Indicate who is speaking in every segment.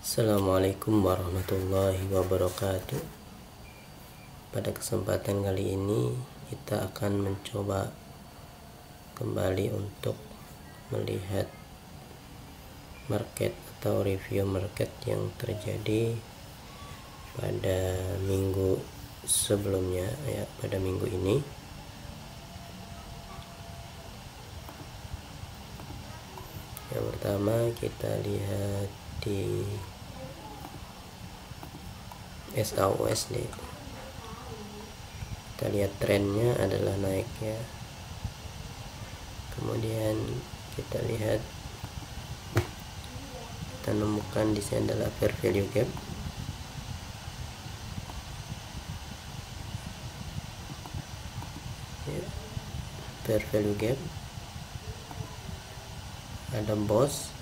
Speaker 1: Assalamualaikum warahmatullahi wabarakatuh. Pada kesempatan kali ini kita akan mencoba kembali untuk melihat market atau review market yang terjadi pada minggu sebelumnya, ya, pada minggu ini. Yang pertama kita lihat di SAUSD. Kita lihat trennya adalah naik, ya. Kemudian kita lihat, kita menemukan di sini adalah fair value gap. Ya, fair value gap. Ada boss.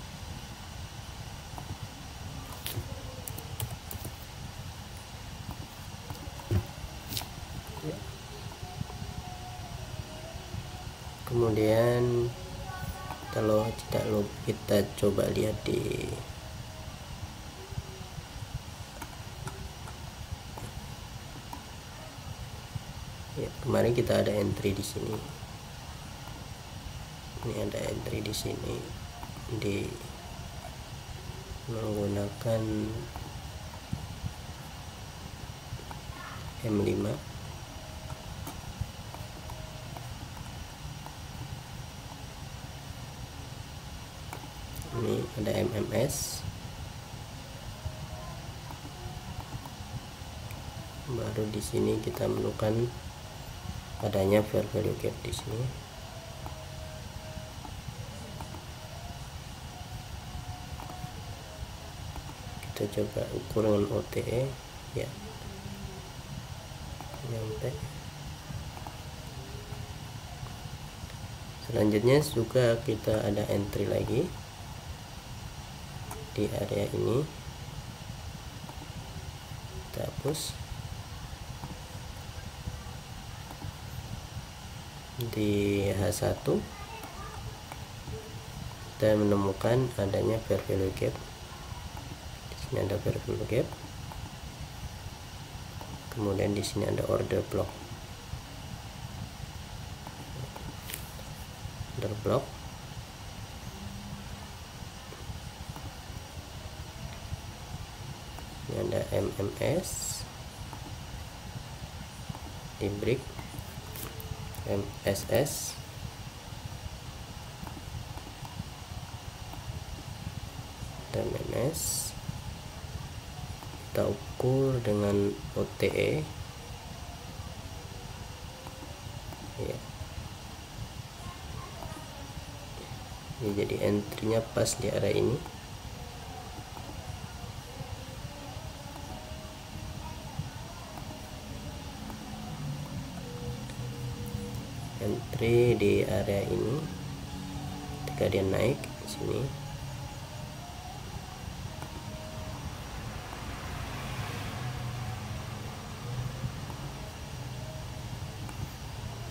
Speaker 1: Kemudian kalau tidak lupa kita coba lihat di kemarin kita ada entry di sini. Ini ada entry di sini di menggunakan M5. Ini ada MMS, baru di sini kita menemukan adanya fair value gap di sini. Kita coba ukur dengan OTE, ya, nyampe. Selanjutnya juga kita ada entry lagi di area ini. Kita hapus. Di H1 kita menemukan adanya fair value gap. Di sini ada fair value gap. Kemudian di sini ada order block. Order block. Ini ada MMS, di break MSS, dan MS. Kita ukur dengan OTE, ya. Ini jadi entry-nya pas di area ini. Entry di area ini ketika dia naik sini.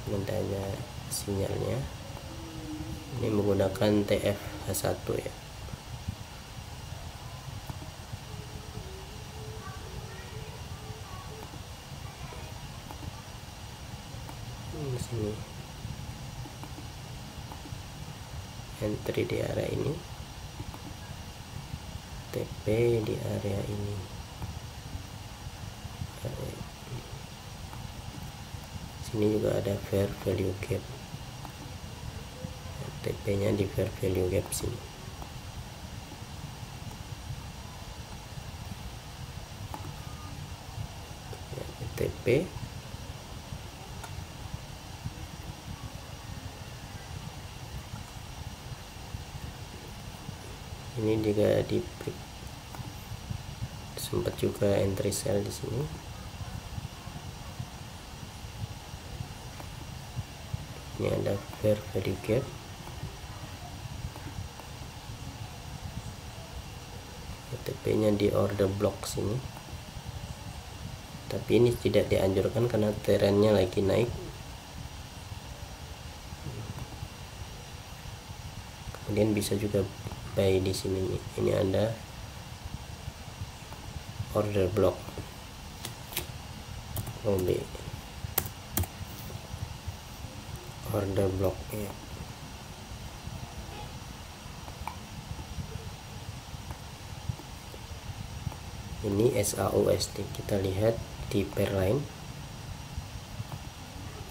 Speaker 1: Adanya sinyalnya. Ini menggunakan TF-H1, ya. Di sini entry di area ini, TP di area ini. Sini juga ada fair value gap. TP nya di fair value gap sini. Ya, TP. Ini juga di break. Sempat juga entry sell di sini. Ini ada fair value gap. OTP-nya di order block sini. Tapi ini tidak dianjurkan karena trennya lagi naik. Kemudian bisa juga buy di sini nih. Ini ada order block OB order block ya. Ini SAUST, kita lihat di pair line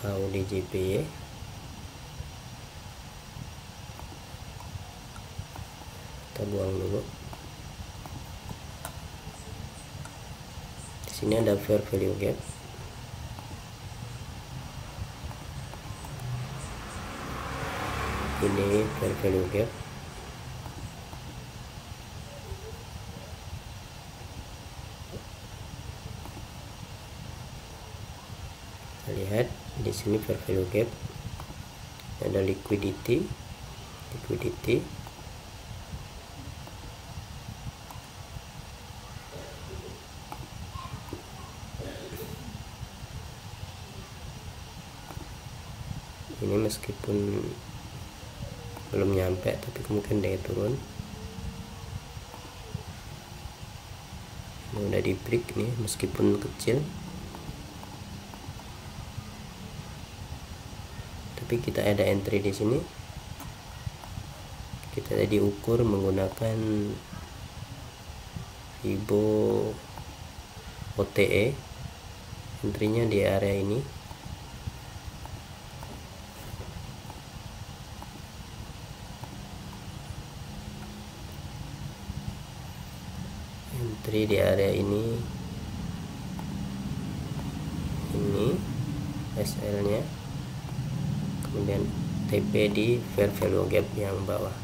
Speaker 1: AUDJPY. Kita buang dulu. Di sini ada fair value gap. Ini fair value gap. Kita lihat di sini fair value gap. Ada liquidity. Ini meskipun belum nyampe, tapi kemungkinan dia turun. Ini udah di break nih, meskipun kecil, tapi kita ada entry di sini. Kita tadi ukur menggunakan Fibo OTE, entry-nya di area ini. Entry di area ini SL nya, kemudian TP di fair value gap yang bawah.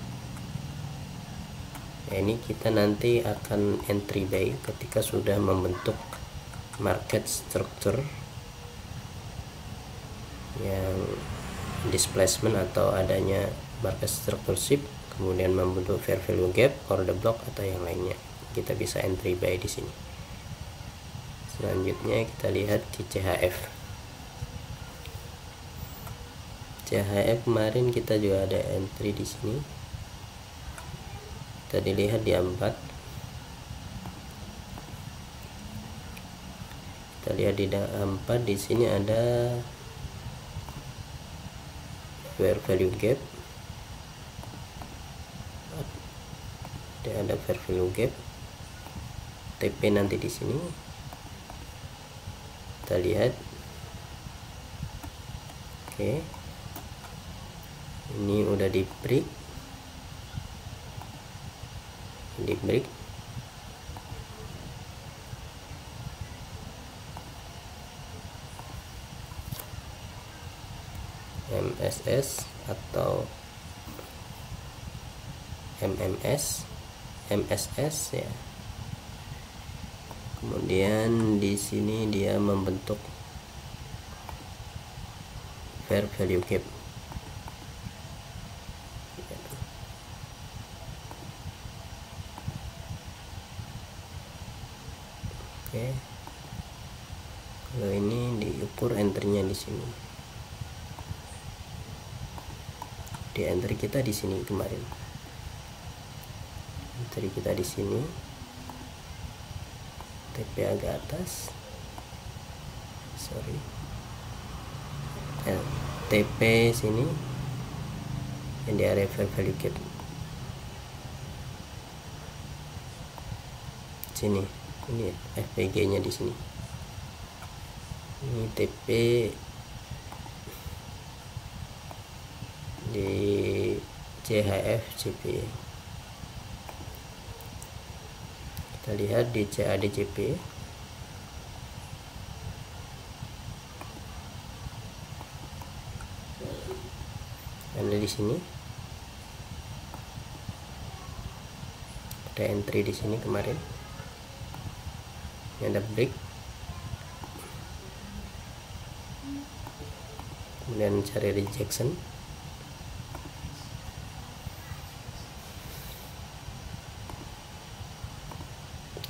Speaker 1: Nah, ini kita nanti akan entry buy ketika sudah membentuk market structure yang displacement atau adanya market structure shift, kemudian membentuk fair value gap, order block atau yang lainnya. Kita bisa entry buy di sini. Selanjutnya kita lihat di CHF. CHF kemarin kita juga ada entry di sini. Kita dilihat di 4. Kita lihat di 4, di sini ada fair value gap. Ada fair value gap. TP nanti di sini. Kita lihat. Oke. Ini udah di break. Di break. MSS atau MSS ya. Kemudian di sini dia membentuk fair value gap. Oke. Kalau ini diukur entry-nya di sini. Di entry kita di sini kemarin. Entry kita di sini. TP agak atas, TP sini yang di area fair value gap sini. Ini FPG nya di sini. Ini TP di CHF CP. Kita lihat di CADCP. Ada di sini. Ada entry di sini kemarin. Ini ada break. Kemudian cari rejection.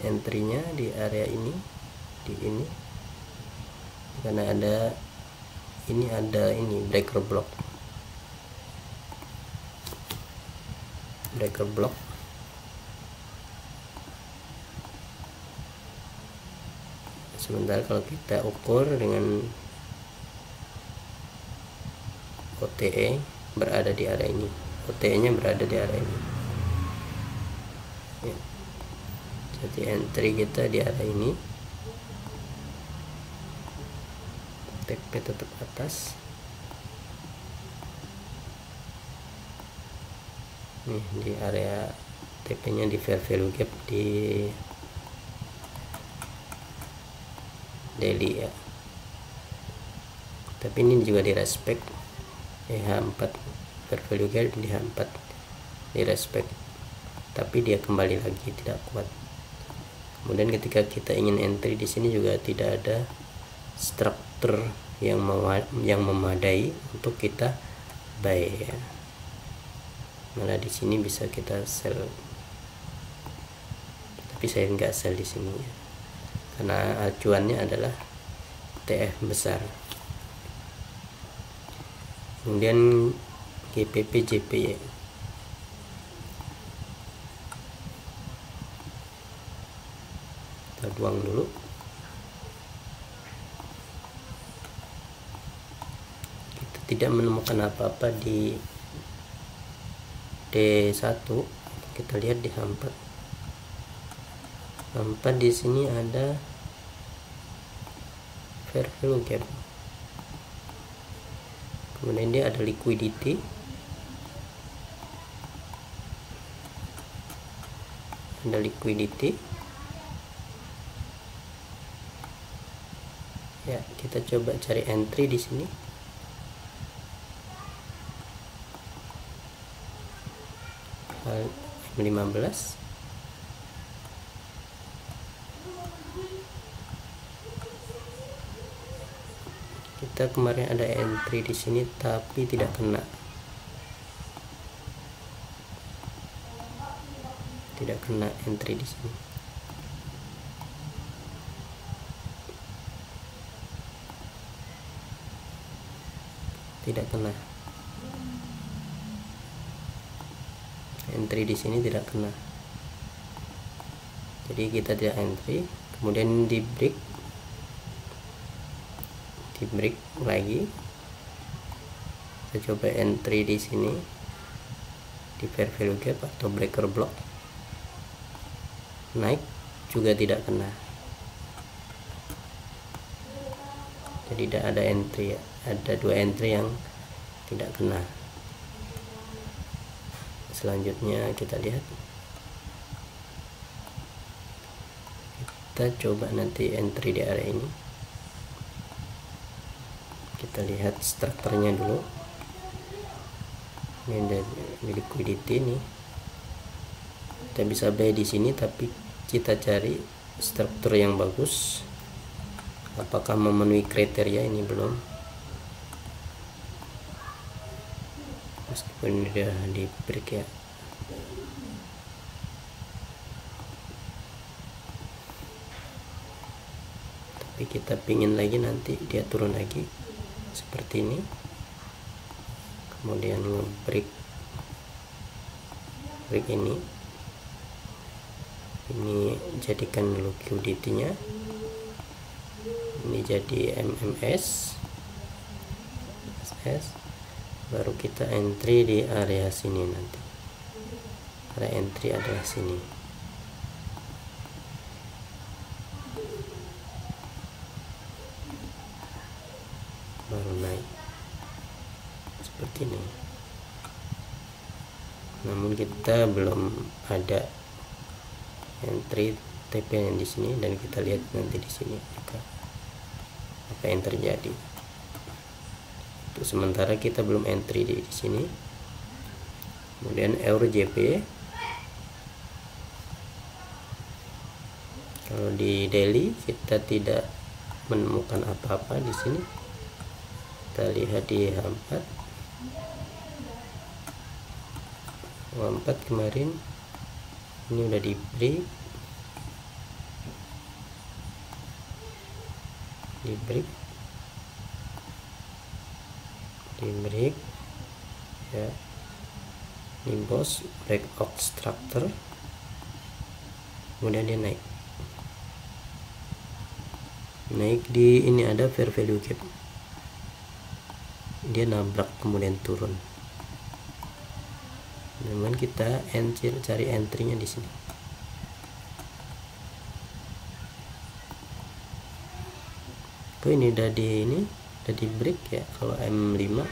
Speaker 1: Entry-nya di area ini, di ini, karena ada ini breaker block, Sementara kalau kita ukur dengan OTE berada di area ini, OTE nya berada di area ini ya. Jadi entry kita di area ini, TP tetap atas nih, di area TP nya di fair value gap di daily ya, tapi ini juga di respect H4, fair value gap di H4 di respect, tapi dia kembali lagi tidak kuat. Kemudian ketika kita ingin entry di sini juga tidak ada struktur yang memadai untuk kita buy ya. Malah di sini bisa kita sell, tapi saya nggak sell di sini ya, karena acuannya adalah TF besar. Kemudian GPP JPY, kita buang dulu. Kita tidak menemukan apa-apa di D1, kita lihat di H4. H4 di sini ada fair value gap, kemudian dia ada liquidity, ya. Kita coba cari entry di sini. M15 kita kemarin ada entry di sini tapi tidak kena, entry di sini. Tidak kena entry di sini, tidak kena. Jadi kita tidak entry. Kemudian di break lagi, kita coba entry di sini di fair value gap atau breaker block, naik juga tidak kena. Jadi tidak ada entry ya. Ada 2 entry yang tidak kena. Selanjutnya kita lihat, kita coba nanti entry di area ini. Kita lihat strukturnya dulu. Ini ada liquidity nih, kita bisa buy di sini, tapi kita cari struktur yang bagus. Apakah memenuhi kriteria? Ini belum, meskipun udah di break ya. Tapi kita pingin lagi nanti dia turun lagi seperti ini, kemudian break ini jadikan liquidity nya, ini jadi MMS, baru kita entry di area sini. Nanti area entry adalah sini. Baru naik seperti ini. Namun kita belum ada entry TP yang di sini, dan kita lihat nanti di sini apa yang terjadi. Untuk sementara kita belum entry di sini. Kemudian Euro JP, kalau di daily kita tidak menemukan apa-apa di sini. Kita lihat di H4 kemarin ini udah di break, ya. Ini bos breakout structure, kemudian dia naik. naik di ini ada fair value gap, dia nabrak kemudian turun. Kemudian kita cari entry-nya di sini. Ini udah di break ya. Kalau M5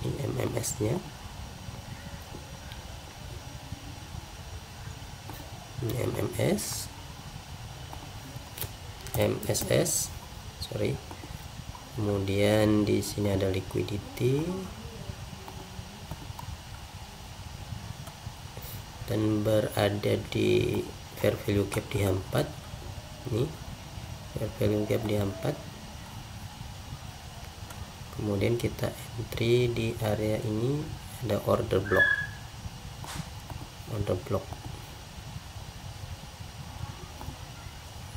Speaker 1: ini MMS-nya. Ini MSS, sorry. Kemudian di sini ada liquidity dan berada di fair value gap di H4. Ini fair value gap di H4. Kemudian kita entry di area ini, ada order block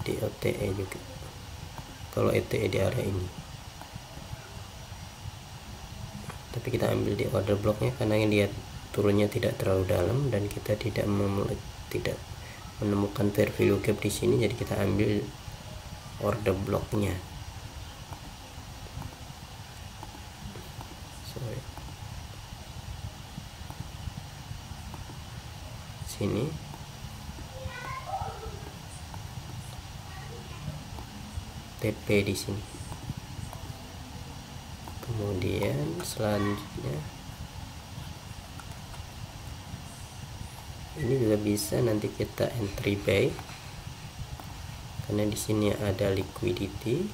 Speaker 1: di OTE juga. Kalau ETE di area ini, tapi kita ambil di order blocknya karena lihat turunnya tidak terlalu dalam dan kita tidak menemukan fair value gap di sini, jadi kita ambil order blocknya. Sini TP di sini. Kemudian selanjutnya ini juga bisa nanti kita entry buy karena di sini ada liquidity,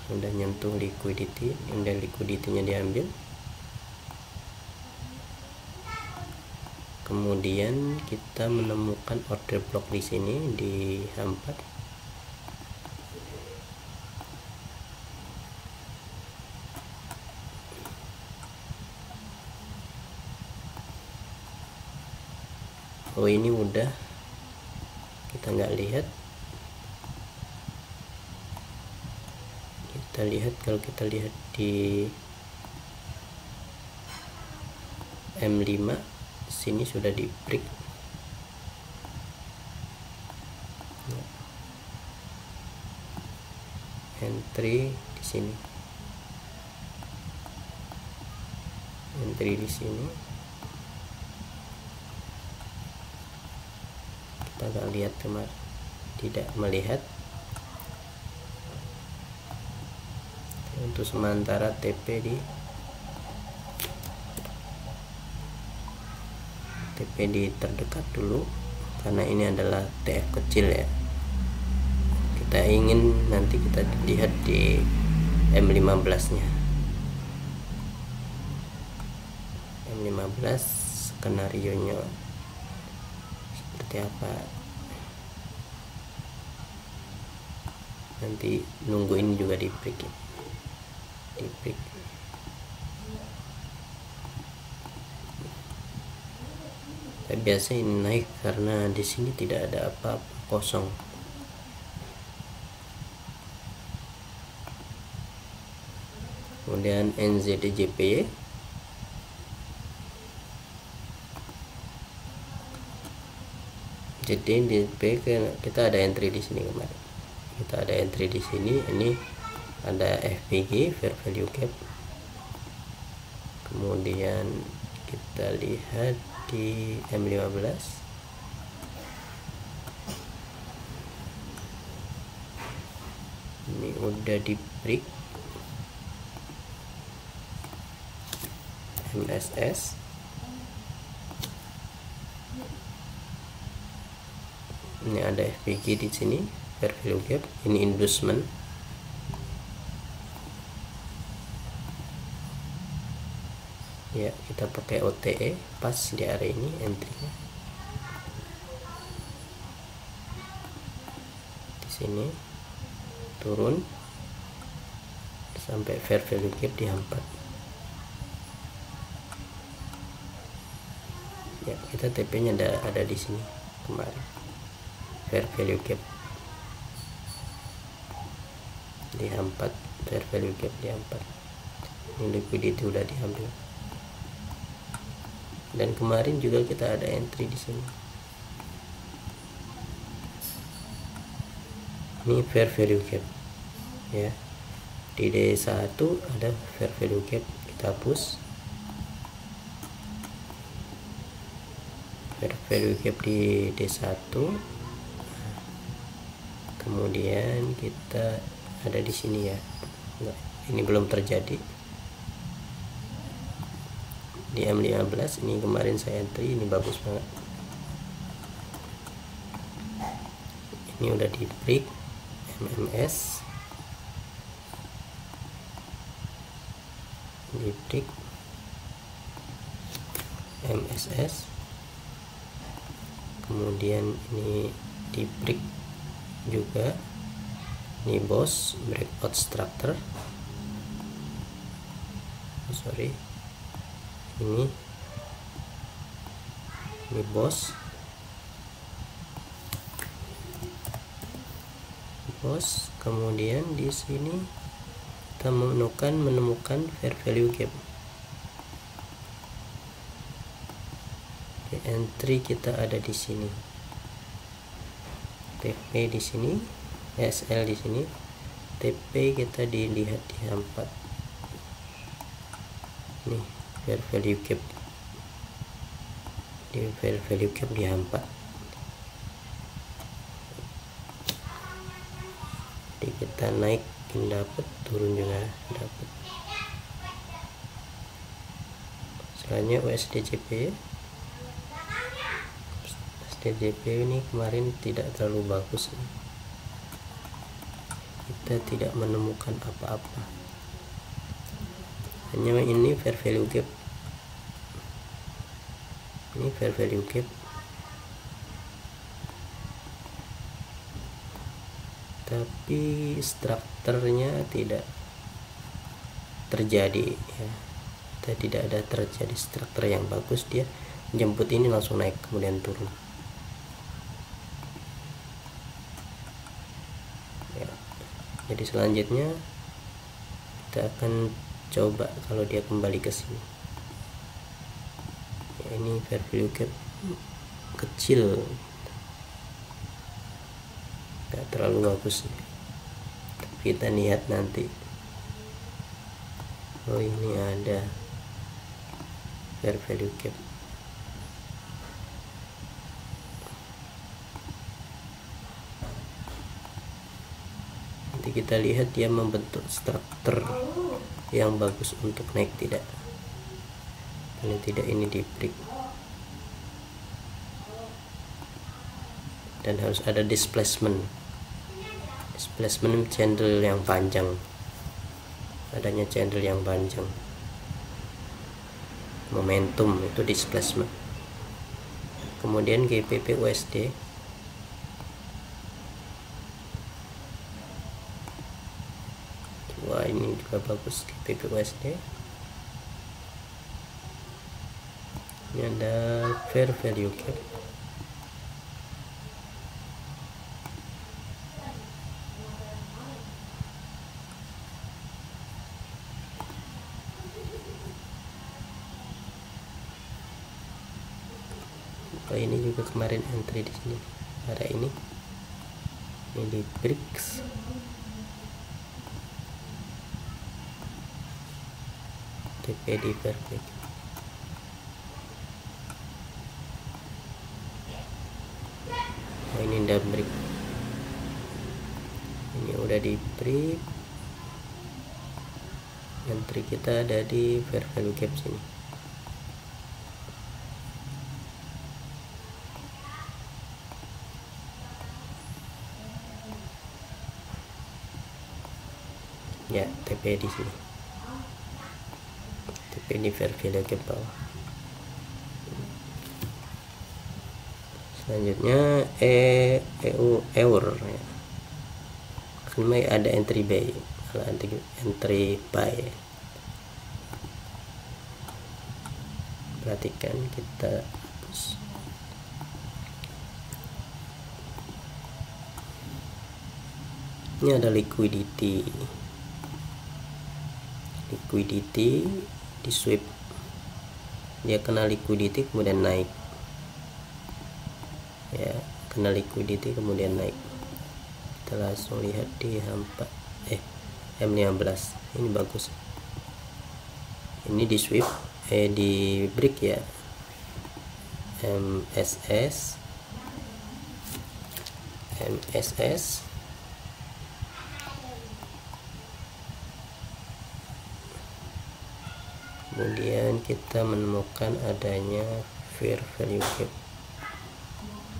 Speaker 1: udah nyentuh liquidity, udah liquidity-nya diambil. Kemudian kita menemukan order block di sini di H4. Oh, ini udah kita nggak lihat. Kalau kita lihat di M5 sini sudah di break. Entry di sini. Entry di sini. Kita nggak lihat kemarin, tidak melihat. Untuk sementara TP di terdekat dulu karena ini adalah TF kecil ya. Kita ingin nanti kita lihat di M15 nya. M15 skenario nya seperti apa, nanti nunggu ini juga di break ya. Biasa ini naik karena di sini tidak ada apa-apa, kosong. Kemudian NZDJPY jadi di kita ada entry di sini kemarin. Kita ada entry di sini, ini ada FVG fair value gap. Kemudian kita lihat di M15 ini udah di break. MSS ini ada FVG di sini fair value gap, ini inducement. Ya, kita pakai OTE pas di area ini entry-nya. Di sini turun sampai fair value gap di H4. Ya, kita TP-nya ada di sini kemarin. Fair value gap di H4, fair value gap di H4. Ini liquidity udah diambil. Dan kemarin juga kita ada entry di sini. Ini fair value gap ya. Di D1 ada fair value gap, kita hapus fair value gap di D1. Kemudian kita ada di sini ya. Nah, ini belum terjadi di M15. Ini kemarin saya entry, ini bagus banget. Ini udah di break MMS, di break MSS, kemudian ini di break juga. Ini boss breakout structure, sorry, ini boss kemudian di sini kita menemukan fair value gap. Entry kita ada di sini, TP di sini, SL di sini, TP kita dilihat di H4. Nih fair value gap, di fair value gap di H4. Jadi kita naik dapat, turun juga dapat. Selanjutnya USDJP. USDJP ini kemarin tidak terlalu bagus, kita tidak menemukan apa-apa, hanya ini fair value gap. Ini fair value gap, tapi strukturnya tidak terjadi ya. Kita tidak ada terjadi struktur yang bagus, dia jemput ini langsung naik kemudian turun ya. Jadi selanjutnya kita akan coba kalau dia kembali ke sini ya. Ini fair value gap kecil, gak terlalu bagus, tapi kita lihat nanti. Oh, ini ada fair value gap. Nanti kita lihat dia membentuk struktur yang bagus untuk naik tidak. Kalau tidak, ini di break dan harus ada displacement candle yang panjang, adanya candle yang panjang, momentum itu displacement. Kemudian GPP USD, wah ini juga bagus GPP USD. Ini ada fair value gap. Oh, ini juga kemarin entry di sini ada ini di BRICS. TPD perfect. Oh, ini udah break, ini udah di break. Entry kita ada di fair value gap sini. Ya, TP di sini, TP di fair value gap bawah. Selanjutnya EUR ya. Kan ada entry buy, entry buy. Perhatikan, kita hapus. Ini ada liquidity di sweep, dia kena liquidity kemudian naik ya, kena liquidity kemudian naik. Kita kita langsung lihat di M15 ini bagus. Ini di sweep di break ya, MSS kemudian kita menemukan adanya fair value gap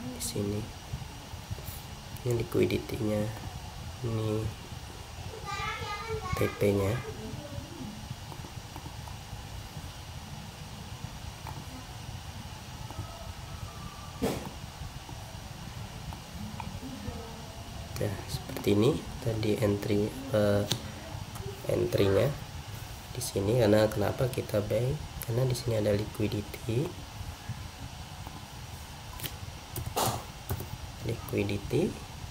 Speaker 1: di sini. Ini liquidity-nya, ini TP-nya. Nah, seperti ini tadi entry-nya di sini. Karena kenapa kita buy? Karena di sini ada liquidity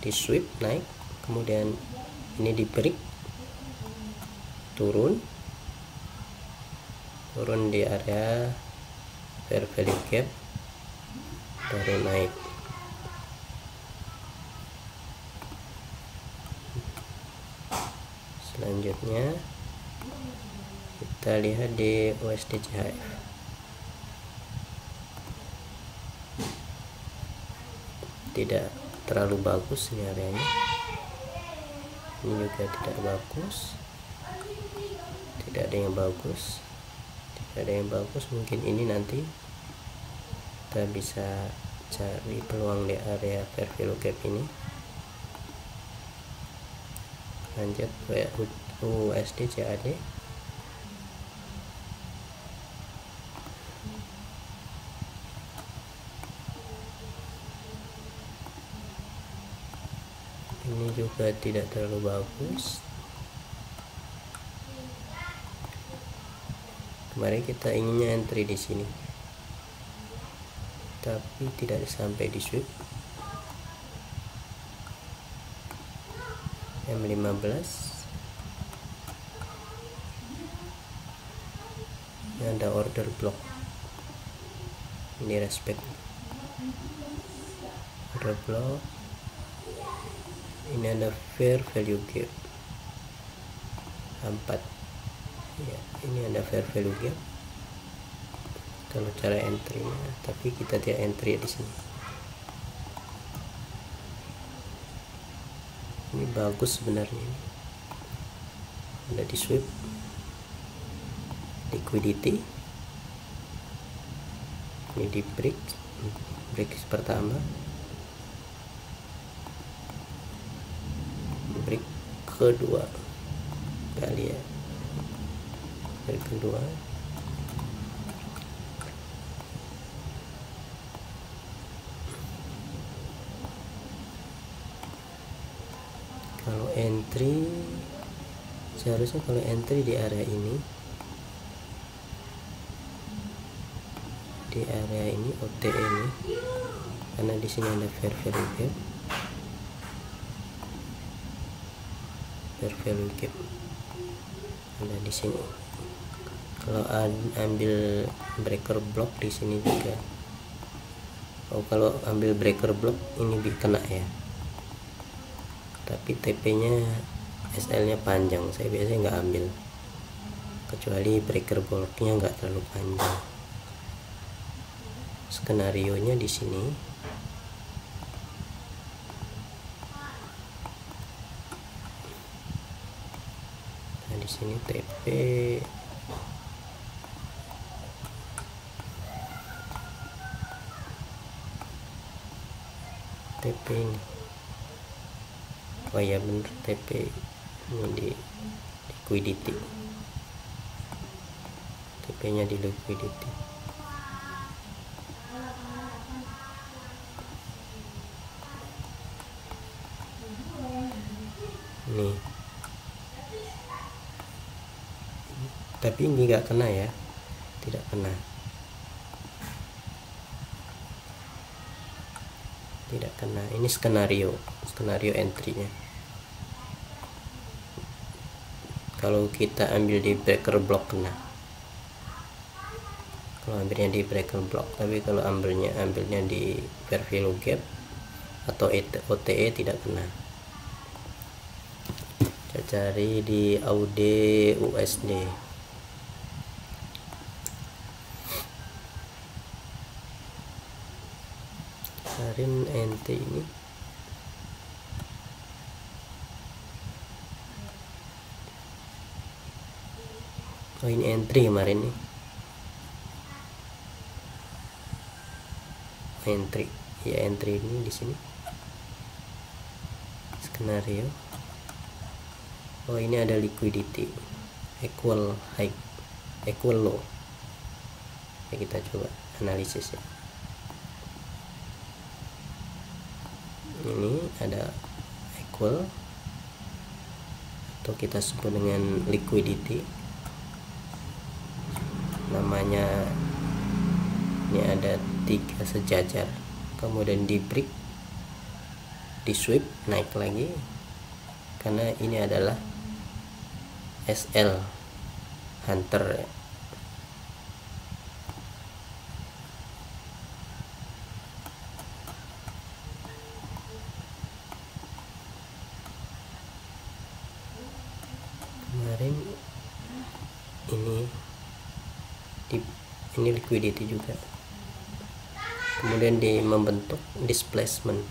Speaker 1: di sweep naik, kemudian ini di break turun di area fair value gap, baru naik. Selanjutnya kita lihat di USD CHF. Tidak terlalu bagus ini areanya, ini juga tidak bagus, tidak ada yang bagus. Mungkin ini nanti kita bisa cari peluang di area fair value gap ini. Lanjut USD CAD. Ini juga tidak terlalu bagus. Kemarin kita inginnya entry di sini, tapi tidak sampai di sweep. M15 ini ada order block, ini respect order block. Ini ada fair value gap 4 ya, ini ada fair value gap kalau cara entry-nya, tapi kita tidak entry di sini. Ini bagus sebenarnya, ini ada di sweep liquidity, ini di break pertama, break kedua kali ya, break kedua. Kalau entry seharusnya kalau entry di area ini, OTE ini, karena di sini ada fair value gap ada di sini. Kalau ambil breaker block di sini juga. Kalau ambil breaker block ini kena ya. Tapi TP-nya SL-nya panjang. Saya biasanya nggak ambil, kecuali breaker block-nya nggak terlalu panjang. Skenario nya di sini. Nah, di sini TP ini. Oh ya bener, TP ini di liquidity, TP nya di liquidity. Nih, tapi ini nggak kena ya, tidak kena, ini skenario entry-nya. Kalau kita ambil di breaker block kena, kalau ambilnya di breaker block. Tapi kalau ambilnya di fair value gap atau OTE tidak kena. kita cari di AUD USD. Kemarin entry ini ini entry kemarin nih, entry ya, entry ini di sini skenario. Ini ada liquidity equal high equal low ya, kita coba analisis ya. Ini ada equal atau kita sebut dengan liquidity, namanya ini ada 3 sejajar, kemudian di break, di sweep naik lagi karena ini adalah SL Hunter ya. Kemarin ini liquidity juga, kemudian membentuk displacement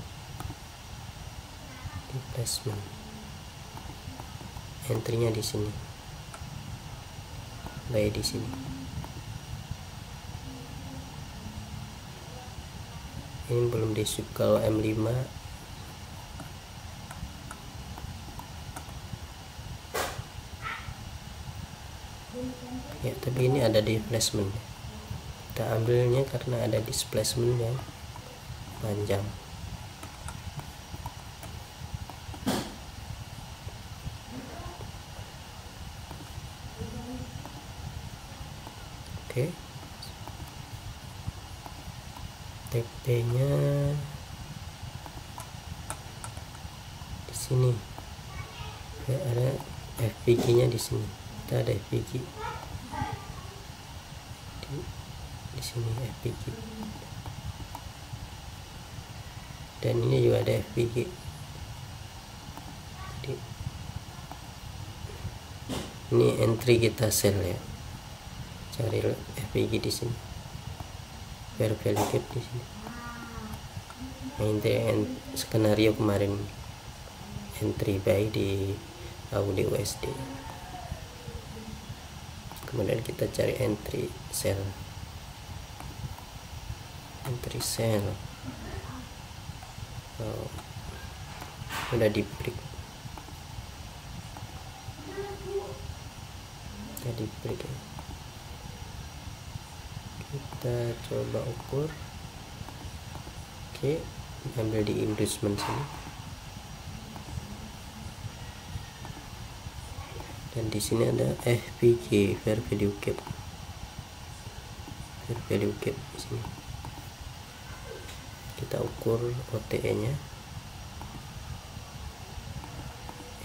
Speaker 1: entry-nya di sini, buy di sini. Ini belum di sweep. Kalau M5 ya, tapi ini ada displacement, kita ambilnya karena ada displacement yang panjang. Oke, TP nya di sini ya, ada FPG nya di sini, kita ada FPG di sini, FPG, dan ini juga ada FPG. Jadi ini entry kita sell ya, cari FPG di sini, fair value gap di sini. Nah, ini skenario kemarin entry buy di AUD USD. Kemudian kita cari entry sell, udah di break, ya. Kita coba ukur. Oke, ambil di inducement sini, dan di sini ada FPG, fair value gap di sini. Kita ukur OTE nya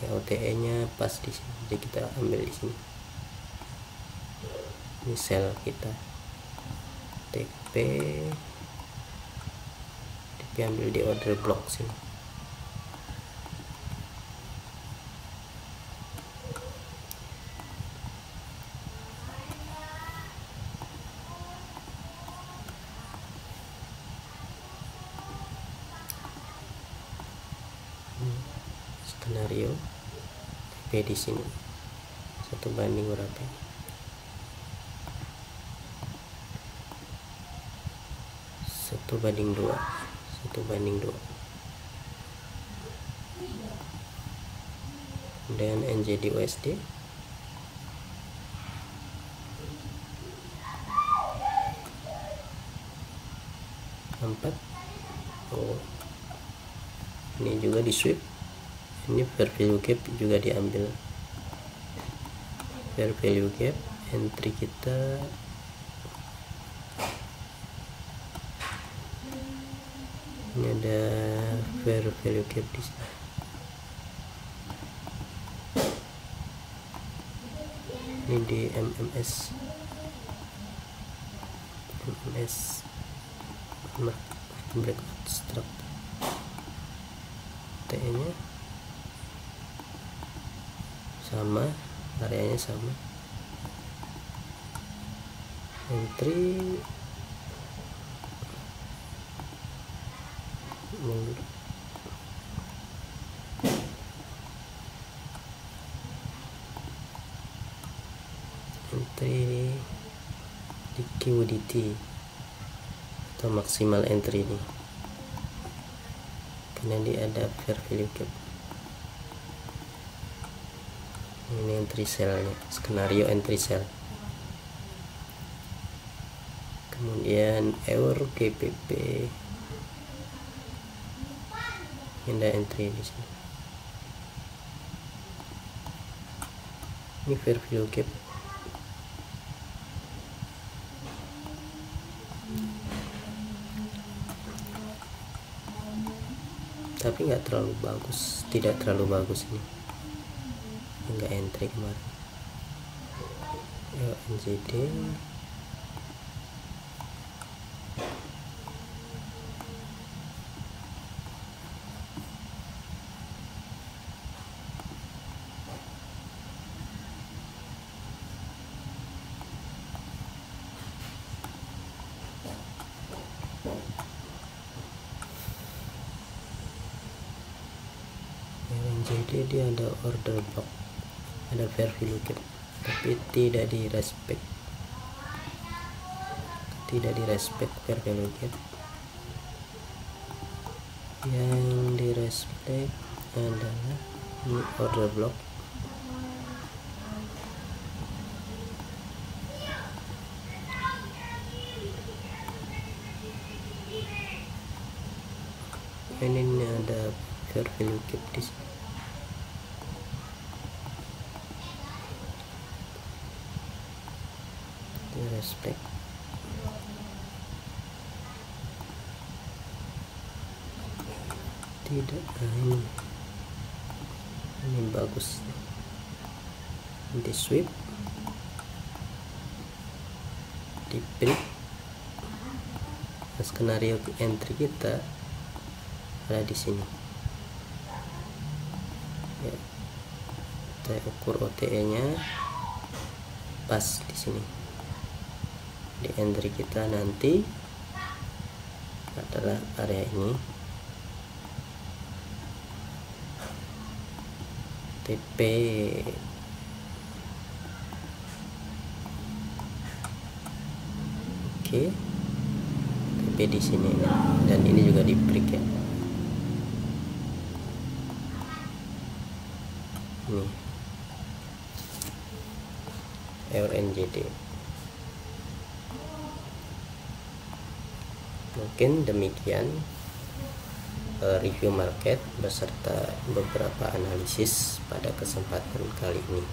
Speaker 1: ya, OTE nya pas di sini, jadi kita ambil di sini. Ini sell kita, TP ambil di order block sini. Skenario TP di sini 1 banding berapa? 1:2. Dan NZD USD ini juga di sweep. Ini fair value gap juga diambil, fair value gap. Entry kita ini ada fair value gap di sini. Ini di MMS breakout structure, TE nya sama, areanya sama, entry mundur, entry liquidity atau maksimal entry ini karena dia ada fair value gap. Ini entry cell-nya, skenario entry cell. Kemudian EUR GBP, ada entry di sini. Ini fair value gap. Tapi nggak terlalu bagus, tidak terlalu bagus ini, nggak entry kemarin. NZD jadi dia ada order block, ada fair value gap, tapi tidak di respect fair value gap. Yang di respect adalah ini order block, ini ada fair value gap di sini. Respect tidak, ini bagus, di sweep, di break. Skenario entry kita ada di sini ya, kita ukur OTE nya pas di sini. Di entry kita nanti adalah area ini, TP oke, TP di sini dan ini juga di break ya. Ini EUR NZD. Mungkin demikian review market beserta beberapa analisis pada kesempatan kali ini.